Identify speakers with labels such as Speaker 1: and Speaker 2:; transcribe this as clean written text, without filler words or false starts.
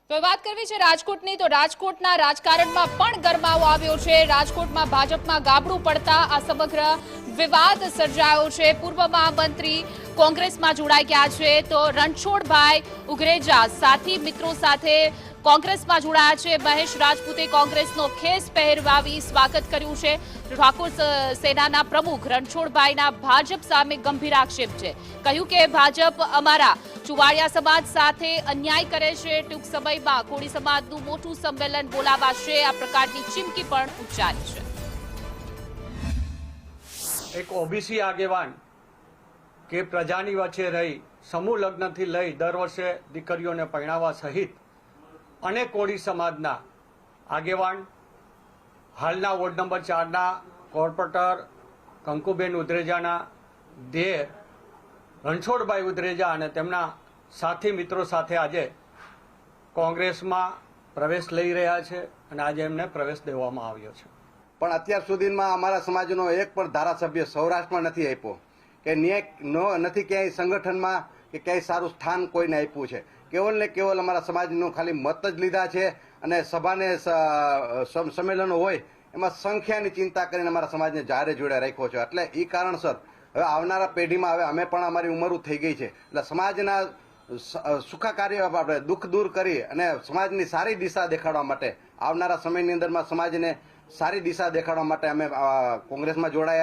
Speaker 1: તો વાત કરવી છે રાજકોટની, તો રાજકોટના રાજકારણમાં પણ ગરમાવો આવ્યો છે। રાજકોટમાં ભાજપમાં ગાબડું પડતા આ સમગ્ર વિવાદ સર્જાયો છે। પૂર્વ મહામંત્રી કોંગ્રેસમાં જોડાઈ ગયા છે, તો રણછોડભાઈ ઉગરેજા સાથી મિત્રો સાથે કોંગ્રેસમાં જોડાયા છે। મહેશ રાજપૂતે કોંગ્રેસનો ખેસ પહેરવાવી સ્વાગત કર્યું છે। ઠાકોર સેનાના પ્રમુખ રણછોડભાઈના ભાજપ સામે ગંભીર આક્ષેપ છે। કહ્યું કે ભાજપ અમારા ચુવાડિયા સમાજ સાથે અન્યાય કરે છે। ટૂંક સમયમાં કોળી સમાજનું મોટું સંમેલન બોલાવાશે, આ પ્રકારની ચીમકી પણ ઉચ્ચારી છે।
Speaker 2: એક ઓબીસી આગેવાન કે પ્રજાની વચ્ચે રહી સમૂહ લગ્નથી લઈ દર વર્ષે દીકરીઓને પરણાવવા સહિત અનેક કોળી સમાજના આગેવાન, હાલના વોર્ડ નંબર 4ના કોર્પોરેટર કંકુબેન ઉદરેજાના દેર રણછોડભાઈ ઉદરેજા અને તેમના સાથી મિત્રો સાથે આજે કોંગ્રેસમાં પ્રવેશ લઈ રહ્યા છે અને આજે એમને પ્રવેશ દેવામાં આવ્યો છે।
Speaker 3: પણ અત્યાર સુધીમાં અમારા સમાજનો એક પણ ધારાસભ્ય સૌરાષ્ટ્રમાં નથી આપ્યો કે ન્યાય નથી ક્યાંય સંગઠનમાં કે ક્યાંય સારું સ્થાન કોઈને આપ્યું છે। કેવલ ને કેવલ અમારા સમાજનું ખાલી મત જ લીધા છે અને સભાને સંમેલનો હોય એમાં સંખ્યાની ચિંતા કરીને અમારા સમાજને જારે જોડે રાખ્યો છે। એટલે એ કારણસર હવે આવનારા પેઢીમાં હવે અમે પણ અમારી ઉંમર થઈ ગઈ છે, એટલે સમાજના સુખાકારી આપણે દુઃખ દૂર કરી અને સમાજની સારી દિશા દેખાડવા માટે આવનારા સમયની અંદરમાં સમાજને સારી દિશા દેખાડવા માટે અમે કોંગ્રેસમાં જોડાયા।